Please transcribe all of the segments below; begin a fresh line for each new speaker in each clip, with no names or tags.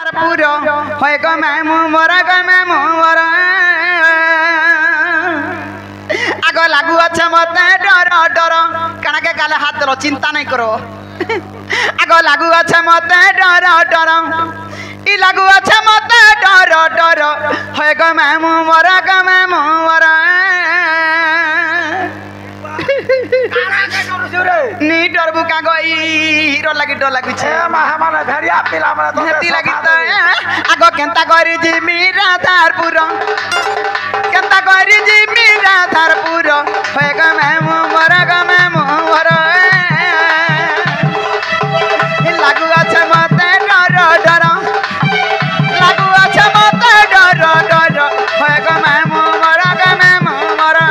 पूरो होय गो मैं मोरा गो मैं मोरा आगो लागू अच्छा मत डर डर कना के गाले हाथ दलो चिंता नहीं करो आगो लागू अच्छा मत डर डर ई लागू अच्छा मत डर डर होय गो मैं मोरा गो मैं मोरा नी डर बुका गई हीरो लगी डर लगी छे
माहा माने धरिया पिला माने तो
हेती लगी तो आगो केंता करी जी मीरा धारपुर केंता करी जी मीरा धारपुर होय ग मैं मोरा ग मैं मोरा लागू अच्छा मत डर डर लागू अच्छा मत डर डर होय ग मैं मोरा ग मैं मोरा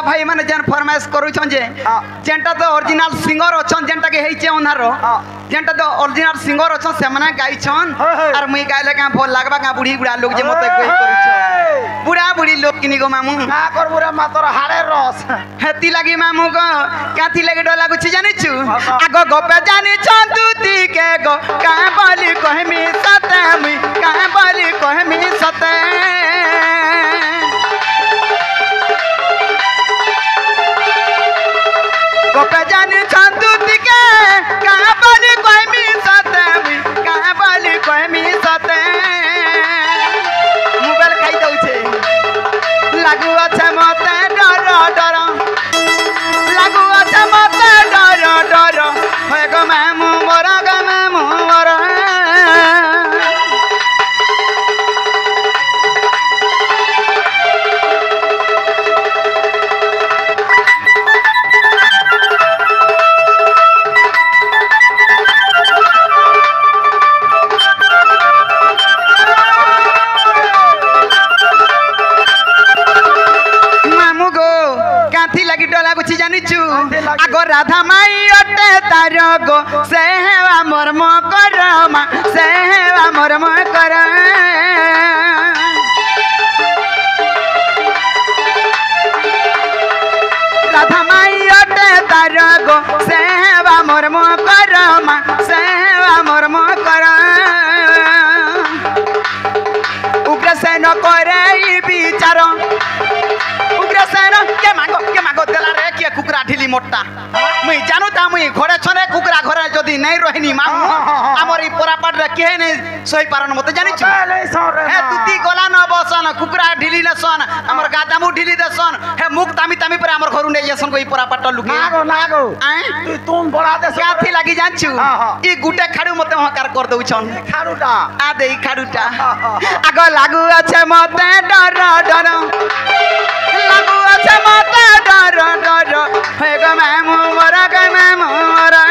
भाई माने जन फरमाइश करूछन जे जेंटा तो ओरिजिनल सिंगर अछन जेंटा के हेचे ओनहारो जेंटा तो ओरिजिनल सिंगर अछन से माने गाइछन और मुई गाइले का भल लागबा का बुढ़ी बुढ़ा लोग जे मते कहि करिछ बुढ़ा बुढ़ी लोग किनी गो मामू
ना कर बुरा मातर हाड़े रस
हेती लागी मामू गो काथी लागी डर लागु छी जानि छु आगो गोपे जानि छन दूती के गो का बोली कहमी सते मुई का बोली कहमी सते गोपे जानी छंदू दिके कहाँ बोली कहमी सते कहाँ बोली कहमी सते मोबाइल खाई दउ छे लागू अच्छा मते डर डर लागू अच्छा मते डर डर होय गो मैं मोरा गो मैं मोरा आगो राधा माई अटे तार गो से हेवा मर्म कर मा से हेवा मर्म कर राधा माई अटे तार गो से हेवा मर्म कर मा से हेवा मर्म कर उग्रसेन करे विचार उग्रसेन के मागो देला रे के कुकरा ढिली मोटा मुई जानू ता मुई घरे छने कुकरा घरे जदी नहीं रहनी मामू हमर ई पोरापाट रे के नहीं सही पारन मते जानि छ हे तुती गोला न बसन कुकरा ढिली न सन हमर गादामु ढिली दे सन हे मुक तामी तामी पर हमर घरु नै जेसन को ई पोरापाट लुके
नागो नागो तू तुम बड़ा दे
काथी लागी जानछु ई गुटे खाडू मते हकार कर दउ छन
खाडूटा
आ दे खाडूटा आगो लागू আছে मते डर डर लागू আছে मते डर डर हे ग मैं मोरा ग मैं मोरा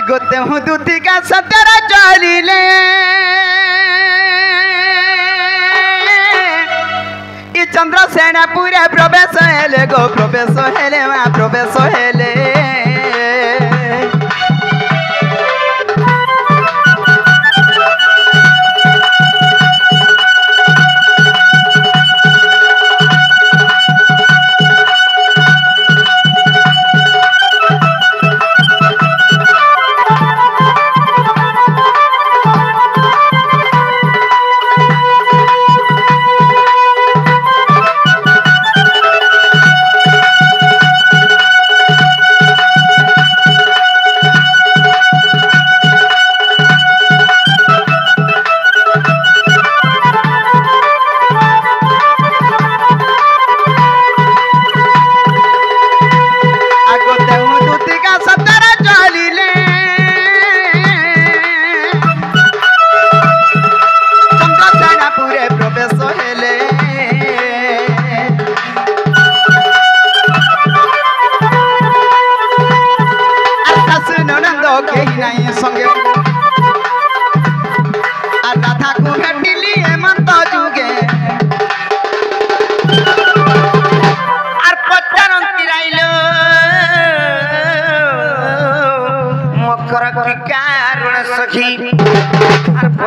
गोते हूँ दूती का सतरा चली ले ये चंद्रसेना पूरे प्रवेश हेले गो प्रवेश हेले वहाँ प्रवेश हेले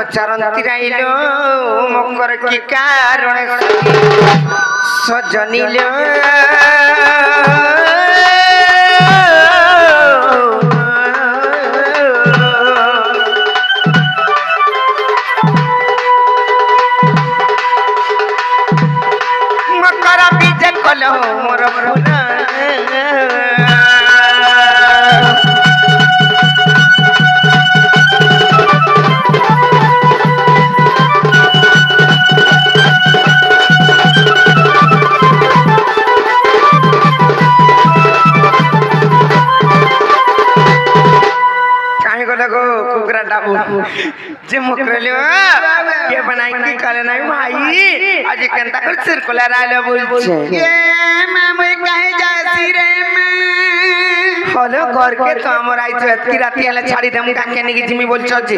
ପଚାରନ୍ତି ରାଇଲୋ ମକର କି କାରଣ ସଜନିଲୋ ମକର ବିଜେ କଲ ମୋର ଫୁଲ जे मुकरले के बनाई की करे नहीं भाई आज केनता कर सर्कुलर आले बोल छे
ये मैं कहे जासी रे मैं
हेलो घर के तो हमर आई छे की राती आले छाड़ी देम का केने की जिमी बोल छ जी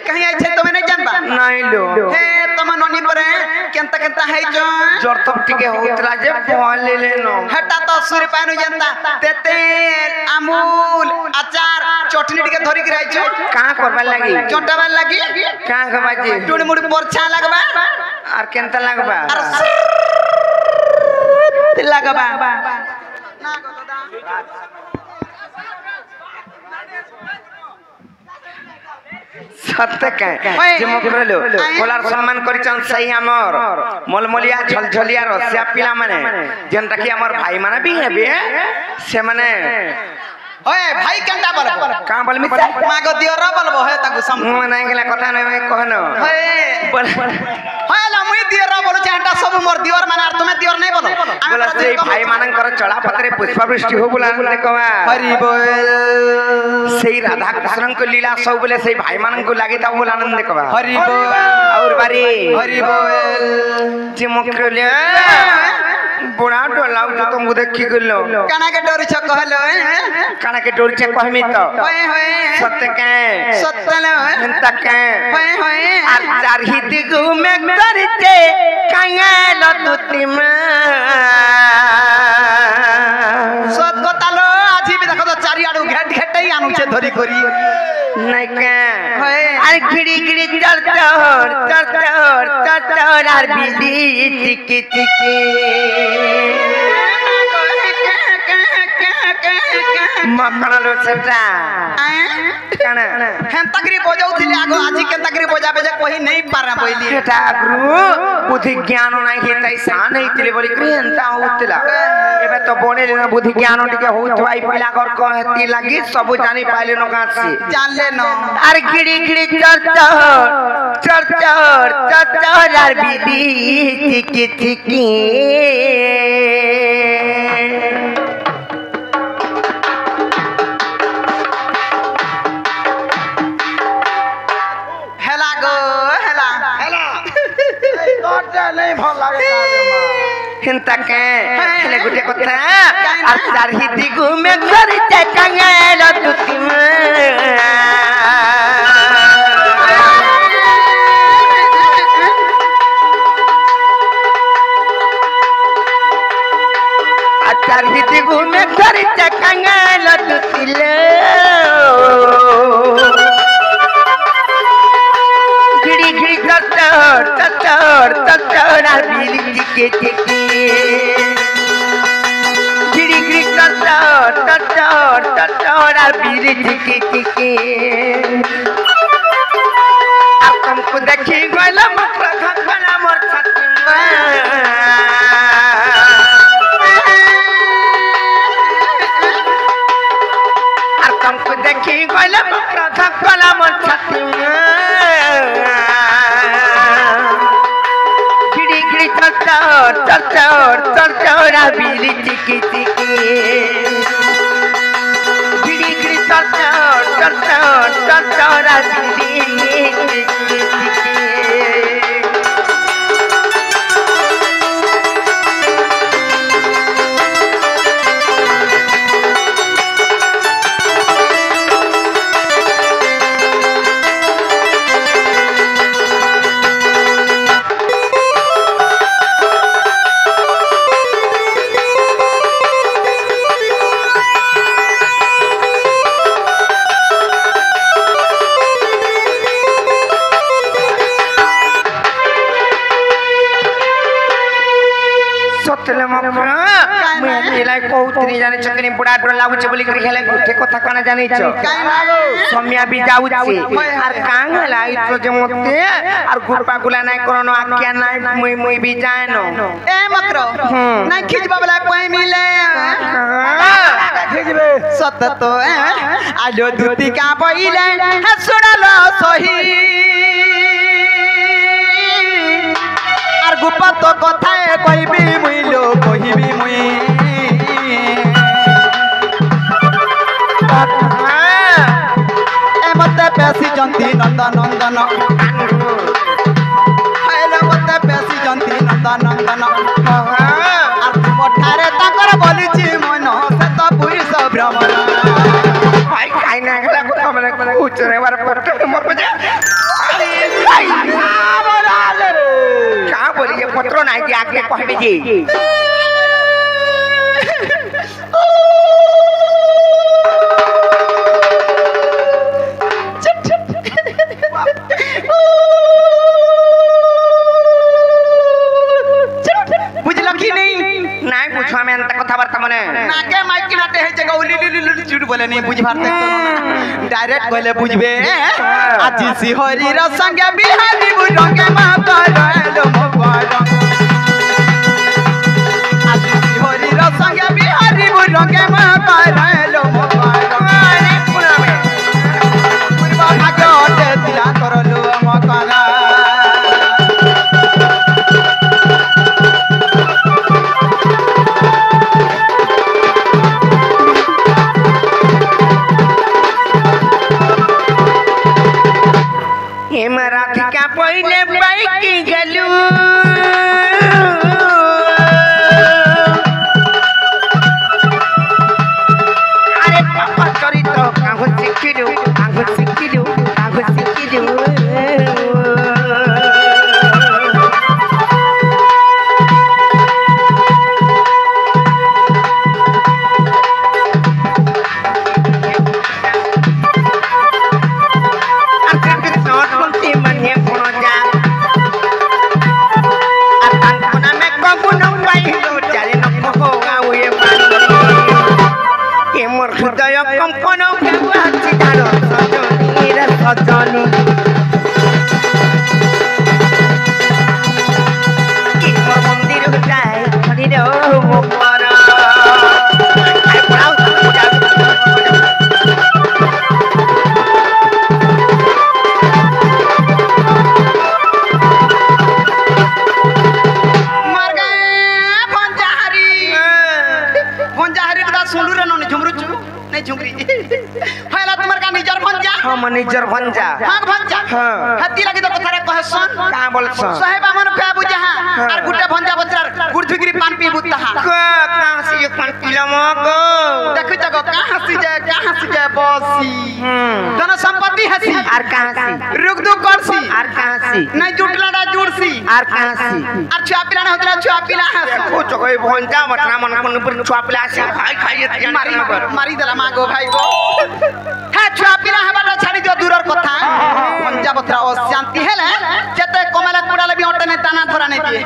कहीं आई छे तो मैं नहीं जानबा
नहीं लो
हे तुम ननी परे केनता केनता है जो
जोर तो टिके होतला जे फोन ले लेनो
हटा तो सुर पानु जानता तेल अमूल अचार चटनी टिके धरि गिराई छ
का करबा लागी
चटबा लागी
का खबा जी
टुड़ मुड़ परछा लगबा
और केनता लगबा
लगबा ना गो
सत्य के जे मुकरलो कोलार सम्मान करिचन सही हमर मलमलिया झलझलिया रसिया पिला माने जेनटा कि हमर भाई माने भी हेबे से माने
ओए भाई केनता बोलबो
का बोलमी
मागो दियो र बोलबो हे ताकू सम
नहीं गेला कथा नहीं कहनो बोल
होय ला मुई दियो र बोलु चाहता सब मोर दियोर माने और तुम्हें दियोर नहीं बोलो
बोला से भाई मानन कर चला पत्रे पुष्पवृष्टि हो बोला ने कवा
हरि बोल
सही राधा कृष्ण को लीला सब बोले सही भाई मानन को लागे ता बोला आनंद कवा
हरि बोल
और बारी
हरि बोल
जे मुकरले बुढ़ा डोलाउ तो तुम देखि गलो
काना के डोरी छ कहलो
काना के डोरी छ कहमी तो
होय होय
सत्य के
सत्य ले
हंता के
होय होय
आर चार ही दिगु में करते कांगल तुति में
सत बतालो आजी भी देखो तो चारि आडू घेट घेटई आनु छे धरी करी
नहीं के
होय
आर गिड़ी गिड़ी चल आर बिली टिकी टिकी मखना लो सेटा काना
हम तकरी बजाउथिले आगो आजी के तकरी बजाबे जे कोही नहीं पारा बोली
सेटा गुरु बुद्धि ज्ञान नाही हेतै सा नहीं तिले बोली केनता होतला एबे तो बोने लेना बुद्धि ज्ञान टिके होतवाई पिला कर कहती लागी सब जानी पाइले न कासी
जान ले न
आर गिड़ी गिड़ी चर आर बिली टिकी टिकी
हेला गो हेला हेला
तोटे नहीं भल लागे
हिंता के हेले गुटे कथा आर चार ही दिगु में करते कांगल तुति में चार ही दिगु में करते कांगल तुति ले गिड़ी गिड़ी चर आर बिली टिके टिके गिड़ी गिड़ी चर आर बिली टिके टिके अब तुमको देखी गला मकरा खकला मोर छाती में अब तुमको देखी गला मकरा खकला मोर छाती में चर बिली टिकी टिकी गिड़ी गिड़ी चर बिली टिकी टिकी मैं मिलाई कहउतनी जाने चकनी बुढ़ा डर लागुछ बोली कर खेले गुठे कथा काना जानि छ सम्या भी जाउछि आर कांग लाई तो जे मते आर गुपा गुला नै करनो आख्या नै मुई भी जानो
ए मकरो नै खिजबा वाला कोई मिले
खिजबे
सत तो आलो दुती का पहिले सुनलो सही आर गुपा तो कथा कहबी मुई लो कहबी मुई ए मते पैसी जंती नंदन नंदन हेलो मते पैसी जंती नंदन नंदन आर मठारे ताकर बोलिछि मन से तो पुरुष भ्रमण
भाई खाई ना गला कथा माने उचरे बार पट्ट मोर बजे अरे भाई का बोली ये पत्रो नाही कि आके कहबे जी
बुझलो कि नहीं
नाही पूछवा में अंत कथा वार्ता माने
नाके माइक किनाते है जगह उली लिली झूठ बोले नहीं बुझ भारते डायरेक्ट बोले बुझबे आज सिहरी र संगे बिहारी बुरंगे मा करलो मोबाइल आज सिहरी र संगे बिहारी बुरंगे मा करलो मोबाइल अरे पुरा में पूर्वा भागते दिला करलो मकाना
हे मराठिका पहिले बाइक गलू अरे पापा चरित्र कागज शिखिलु हृदय कंपन सजनी मंदिर जाए निजर भंजा
हां भंजा हत्ती लगी तो कथारे कहसन
का बोलछन
साहेब हमन का बुझा और गुड्डे भंजा बचरार गुड़थुगिरी पान पी बुता
कहां से ये पान पीला मगो
देखु जगो कहां से जाए बसी धन संपत्ति हसी
और कहां से
रुक दु करसी
और कहां से
नहीं जुटलाडा जुड़सी
और कहां से
और छुआ पिला न होतला छुआ पिला हस
को चगई भंजा मटरा मन कोन पर छुआ पिला से खाई
मारी देला मागो भाई को है छुआ पिला हबाटा छाड़ी दियो दूरर कथा भंजा बथरा अशांति हेले जते कमला कुडाले भी ओटने ताना धरा नहीं दिए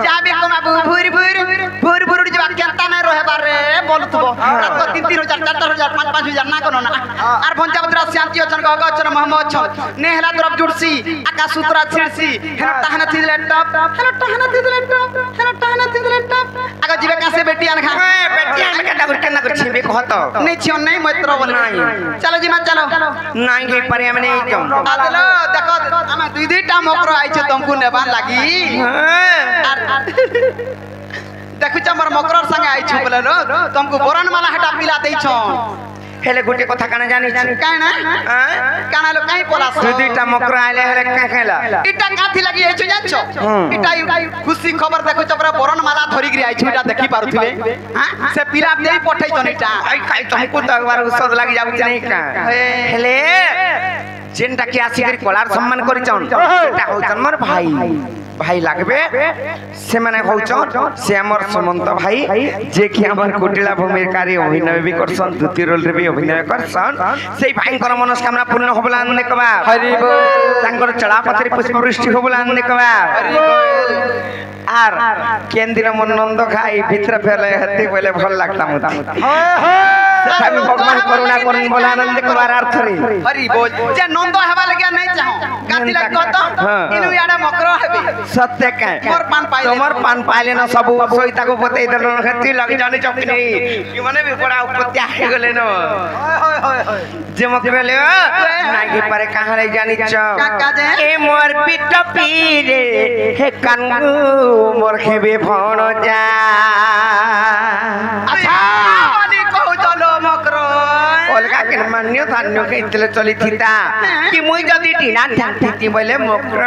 जा भी कमा भूर जबा केंता नहीं रहे बारे बोलतबो रात को 3000 4000 5000 ना कोनो ना आर भंजा बथरा शांति अचन गग अचन मोहम्मद छ नेहला तरफ जुड़सी आकाश सूत्रा छिड़सी हेन ताहना थिदले टप आगा जीवे कासे बेटियान खा
बेटियान में केना कर छिबे कहत
नहीं छियो नहीं मैत्र बोल नहीं चलो जी मत चलो
नहीं गई पर हम नहीं जाऊं
आदलो देखो हम दुई दुईटा मकरो आइ छ तुमको नेबान लागी देखु छ हमर मकरर संगे आइ छ बोले रो तुमको बोरन माला हटा पिला देइ छ
हेले गुटे कथा काना जानि छी
काना काना लो काई पोला
दुई दुईटा मकरो आइले हेले का खेला
इटा काथी लागि आइ छ जान छ इटा खुशी खबर देखु छ पर बोरन माला धरि गिरी आइ छ इटा देखि पारुथिबे हां से पिला देई पठै छ इटा
आई खाई तुमको तो एक बार सद लागि जाउ कि नहीं का हेले जेनटा के आसी करी कलार सम्मान करी छन एटा होचन मोर भाई लागबे से माने होचन से हमर समंत भाई जे कि हमर कोटिला भूमिर कार्य अभिनय भी करसन द्वितीय रोल रे भी अभिनय करसन सेई भाईकर मनस्कामना पूर्ण होबला अनेकबा हरि बोल तांकर चला पथरी पुष्पवृष्टि होबला अनेकबा हरि बोल আর কেন্দ্র মন নন্দ খাই ভিতরে ফেলে হাতে বলে ভাল লাগতাম ভগবান করুণা করুন বলে আনন্দ করার অর্থ রে
হরি বল যে নন্দ হেবা লাগিয়া নাই চাহ কাতি লাগ কত ইনু ইয়াডা মকর হেবি
সত্য কে
মোর পান পাইলে
তোমার পান পাইলে না সবু সইতাকে বতেই দেল হাতে লাগি জানি চকি নেই কি মানে বিপড়া উপত্যা হয়ে গেলে না যে মকে বলে নাকি পারে কাহারে জানিছ এ মোর পিট পীরে হে কানগু মোর খেবে ভণ যা
আচ্ছা মানে কও চলো মকর
অলগা কেন মান্য ধান্য কইতলে চলি থিতা কি মুই যদি ডিনা ঠাকতি বলে মকর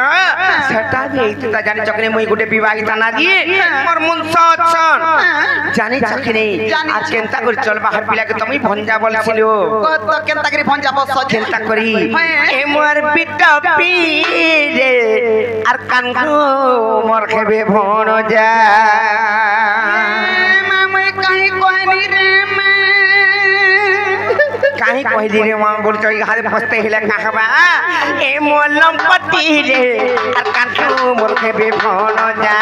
সেটা এইটা জানি চকনে মুই গুটে বিবাহিতা না দিয়ে মোর মন সচ্ছন জানি চকনে আজ কেনতা করে চল বাহার পিলাকে তুমি ভঞ্জা বলছিল
কত কেনতা করে ভঞ্জা বস
কেনতা করি এ মোর পিটা পীরে আর কানগু মোর খেবে ভণ যা
মামে কাহি কহনি রে
काहे कहली रे मां बोल चई हारे फसते हिला काहबा ए मोलम पति रे আর কাঠু মোর খেবে ভণ যা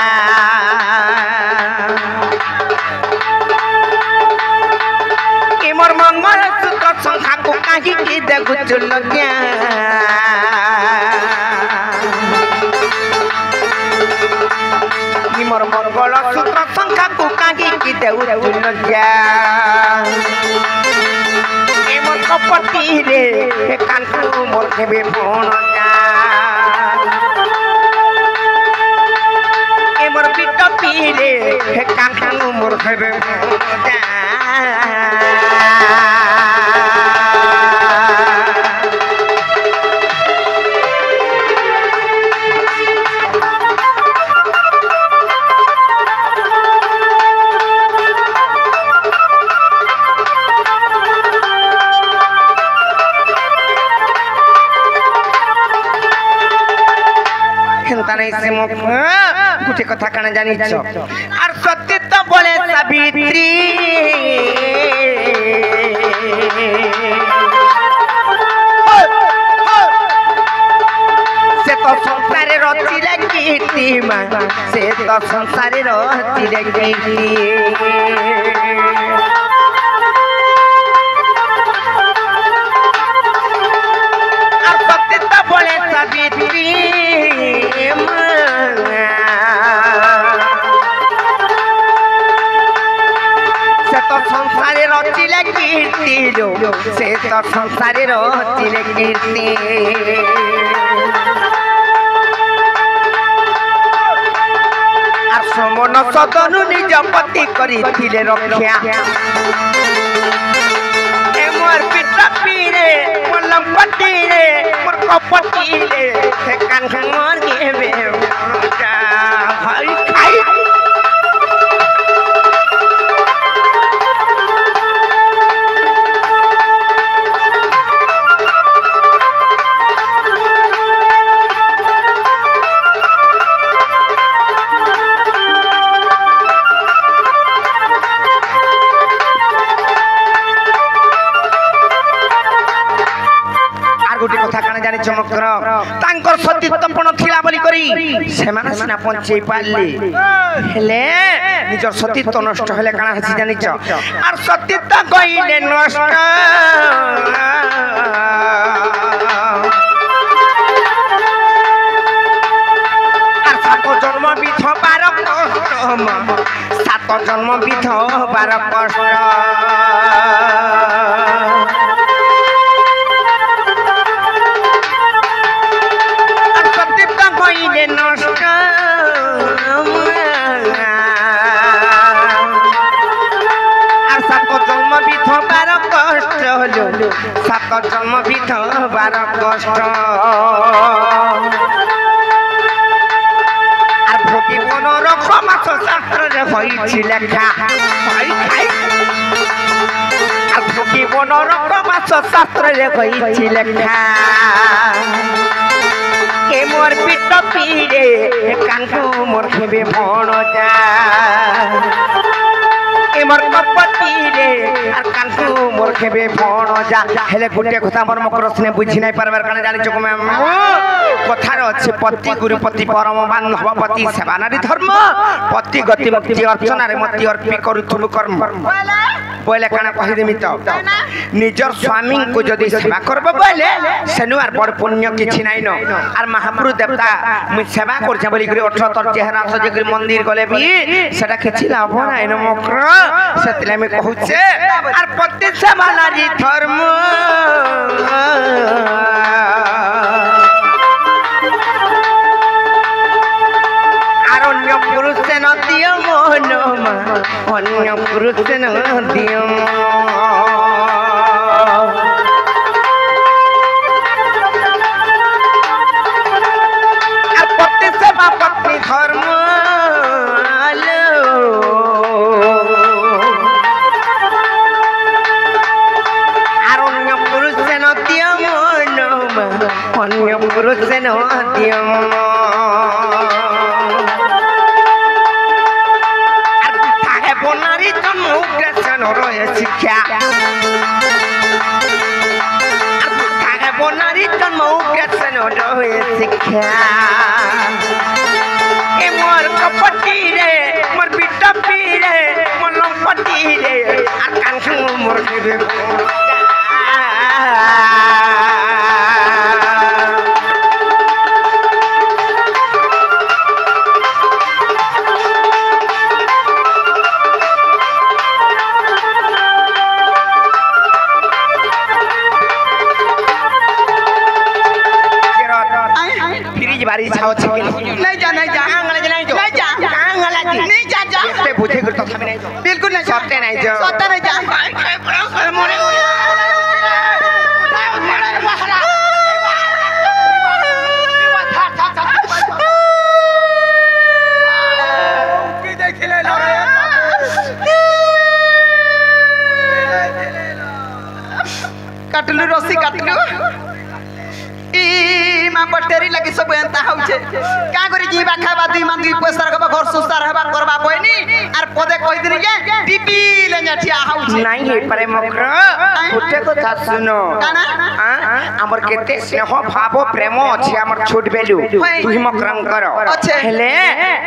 এ মোর মঙ্গল সূত্র সংখ্যা কো কাহি কি দেখু চল গয়া ই মোর মঙ্গল সূত্র সংখ্যা কো কাহি কি দেখু চল গয়া কপতি রে কানকু মোর খেবে ভণ যা এ মোর পিট পীরে কানকু মোর খেবে ভণ যা গুটে কথা কানে জানিছ আর সত্যি তো বলে সাবিত্রী সে তো সংসারে রচিলে কীর্তি মা সে তো সংসারে রচিলে কীর্তি আর সত্যি তো বলে সাবিত্রী সংসারে রচিলে কীর্তি সে তো সংসারে রচিলে কীর্তি আর সমন সদনু নিজ পতি করিছিলে রক্ষা এ মোর পিতা পীরে মোলম পতি রে মোর কপতি রে কান মোর গেবে ভাই খাই চমৎকার তাঙ্কর সতীত্বপণ থিলা বলি করি সেমানে সিনা পঞ্চেই পারলি হেলে নিজর সতীত্ব নষ্ট হলে কানা হাসি জানিছ আর সতীত্ব কইলে নষ্ট আর সাত জন্ম বিধবার কষ্ট সাত জন্ম বিধবার কষ্ট নষ্ট আর সাত জন্ম বিধবার কষ্ট হলো সাত জন্ম বিধবার কষ্ট আর ভগবান রকম শাস্ত্রে হয়েছি লেখা আর ভগবান রকম শাস্ত্রে হয়েছি লেখা এ মোর পিট পীরে কানকু মোর খেবে ভণ যা এ ए मोर कपटी रे आर कानकु मोर केबे पण जा हेले गुटे কথা मोर मकरसने बुझी नै परबार काने जानि चको मैं कथार अछि पति गुरुपति परम बांधव पति सेवा नारी धर्म पति गति मुक्ति अर्चना रे मति अर्पि करूथुलु कर्म बोले काना कहि देमी तो निजर स्वामी को जदी सेवा करबो बोले सेनुआर बड़ पुण्य किछि नै न आर महाप्रभु देवता मु सेवा करछ बोली करे 78 चेहरा सजे मंदिर गले भी सेटा किछि लाभ नै न मकर सेतले में कहूछे आर पति सेवा नारी धर्म अन्य पुरुष न दियो मोहनमा अन्य पुरुष न दियो पति सेवा पत्नी धर्म अन्य पुरुष न दियो मोहनमा अन्य पुरुष न दियो शिक्षा नारी जन्म शिक्षा ए मोर कपटी रे मोर बिटा पी रे मोर लंपटी रे आर कानखु मोर केबे बारी छाओ छके
नहीं जा नहीं जा
आंगले नहीं जो
नहीं जा
आंगले
नहीं जा जा
एते बुझे कर तथा नहीं जो
बिल्कुल नहीं
सत्ते नहीं जो
सत्ते नहीं जा
मोरे
काटलु रसी काटलु ई मा पटेरी लगी सब एंता होउछे का करी जीवा खाबा दुई मान दुई पैसा रखबा घर सुस्तार हेबा करबा पयनी आर पदे कहि दिनी जे टीपी ले जाठिया होउछे
नहीं हे परे मकर उठे কথা सुनो
काना
हमर केते स्नेह भाव प्रेम अछि हमर छोट बेलु तुही मकरम कर हेले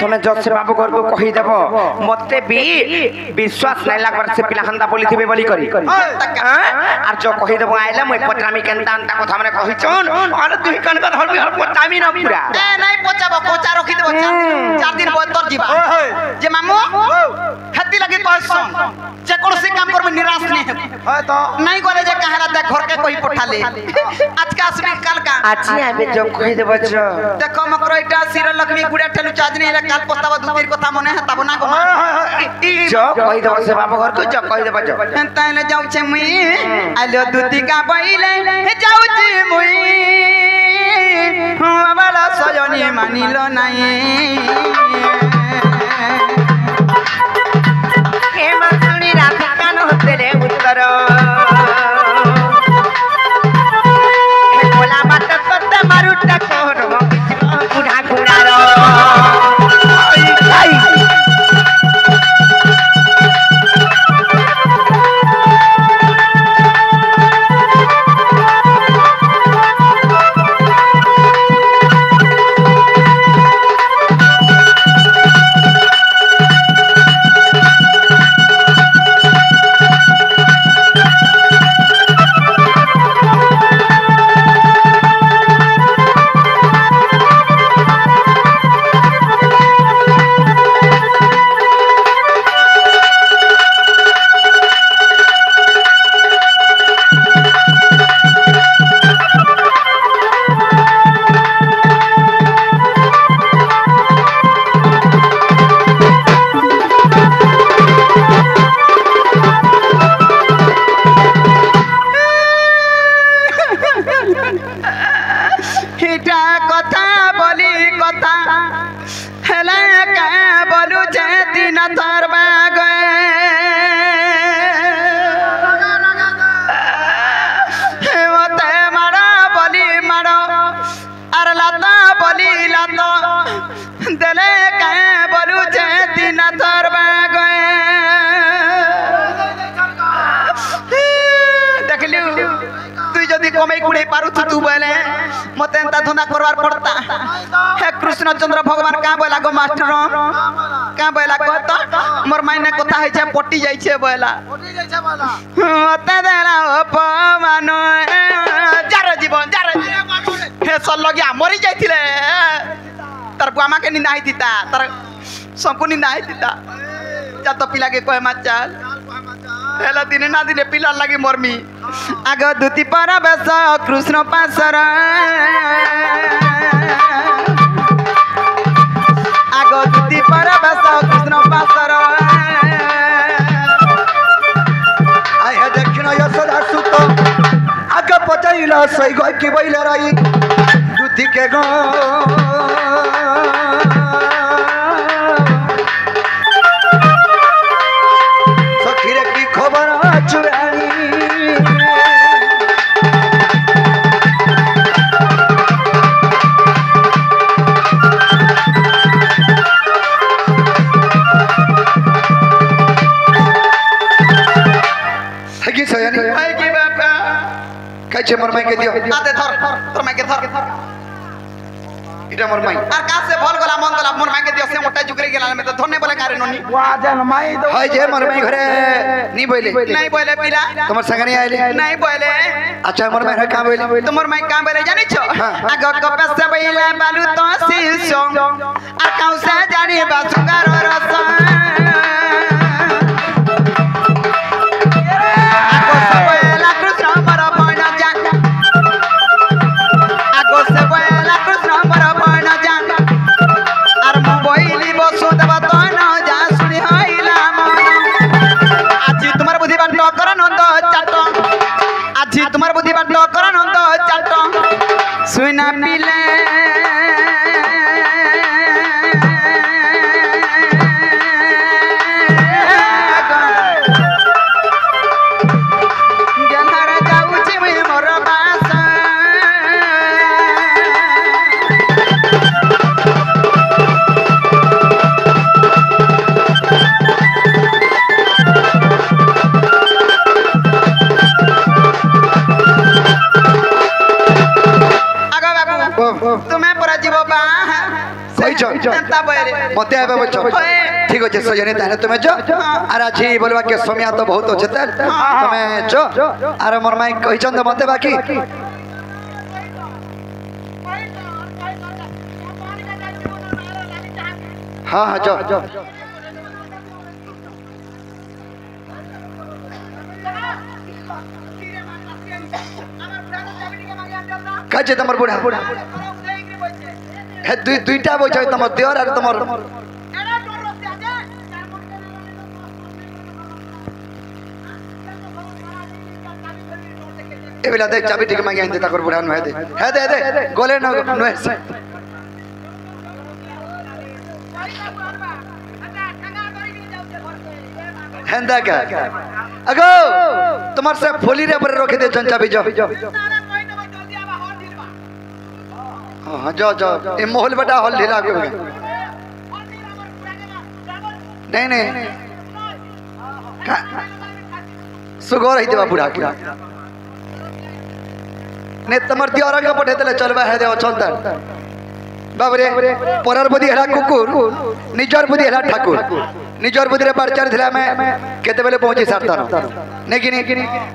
तमे जस बाबू घर को कहि देबो मते भी विश्वास नै लागबार से पिला हंदा बोली थिबे बोली करी आर जो कहि देबो आइला मय पटरामी केनता अंता কথা माने कहि छन और तुही कन का धरबी हर पटामी न पूरा
ए नहीं पचाबो कोचा रखि देबो 4 दिन बतर जीवा जे मामू हत्ती लगी कहसन जे कोनसी काम करबे निराश नहीं है
तो
नहीं करे जे कहारा दे घर के कोई पठा ले आज का आसमी काल का
आछि आबे जो कहि देबो छ
देखो मकरो इटा सिर लक्ष्मी गुडा ठेलु चाज नहीं काल पतावा दुतीर कथा मने हता बना को
जो कहि देबो से बाबू घर को जो कहि देबो जो
ताने जाउ छे मुई आलो दुती का बइले जाउ छे मुई बाला सजनी मानिलो नाही
हे मसुनी राधा कान होते रे उत्तर हे बोला बात करते मारुटा कोर बुढ़ा घुड़ारो
कुड़े पारु तू बोले मते एंता धंधा करवार पड़ता हे कृष्णचंद्र भगवान का बोला गो मास्टर का बोला कहता मोर मायने कथा है छे पट्टी जाई छे बोला मते देला अपमान जार जीवन जार हे सल्लगिया मरि जाइथिले तार बुआमा के निंदा हिता तार सबको निंदा हिता जा तो पिला के कहे मा चल हेला दिने ना दिने पिला लगी मरमी आग दुती पर बस कृष्ण पासर आग दुती पर बस कृष्ण पासर
आय हे दक्षिण यशोदा सुत आग पचाइला सई गई की बैले रही दुधी के गो सखीरे की खबर चुरानी हगी सयानी
हाय की बापा
कैसे मोर माई के दियो
आते धर तोर माई के धर
इटा मोर माई
আর কাছে ভল গলা মন গলা মোর মাইকে দিও সে মোটা জুগরে গেলা মে তো ধন্যে বলে কারে ননি
वाजन माई दो हाय जे मोर माई घरे नी बोले
নাই বলে পিলা
তোমার संग नहीं आइले
নাই বলে
अच्छा मोर माई का बोले
তোমার মাই কাম বলে জানিছো আগ কপে সে বইলা বালু তো শিশো আর কাউসা জানি বাসুগার রস আগো সে বইলা কৃষ্ণ পর বইনা জান আগো সে বইলা কৃষ্ণ পর বইনা জান আর মু বইলি বসু দেব তো না যা শুনি হইলা মন আজি তোমার বুদ্ধি বাট কর নন্দ চাট আজি তোমার বুদ্ধি বাট কর নন্দ চাট শুইনা পিলে গেলার যাউছি মুই মোর বাস আগো বাবু তুমি পরা জীব বা
কইছো
এন্তা বইরে
मते आबे बच्चो ठीक होचे सजने ताने तुमे जो आर अछि बोलवा के समय तो बहुत होचे त तुमे जो आर मोर माई कहिचन त मते बाकी हां हां जो काजे तमर बुढ़ा हे दुईटा बोझ तमर देवर आर तमर ए बेला देख चाबी ठीक मांगे दे ताकर बुढ़ा न हे दे गोले न नोएस हेंदा का अगो तुम्हार से फोली रे पर रखे दे जन चाबी जो हां जो ए मोहल बटा हॉल ढीला के नहीं सुगोर ही देवा बुढ़ा के ने तमर दियारा का पठे देले चलबा हे दे अछंतर बाबरे परार बुद्धि हला कुकुर निजर बुद्धि हला ठाकुर निजर बुद्धि रे परचार थिला में केते बेले पहुंची सारता न नेकिनी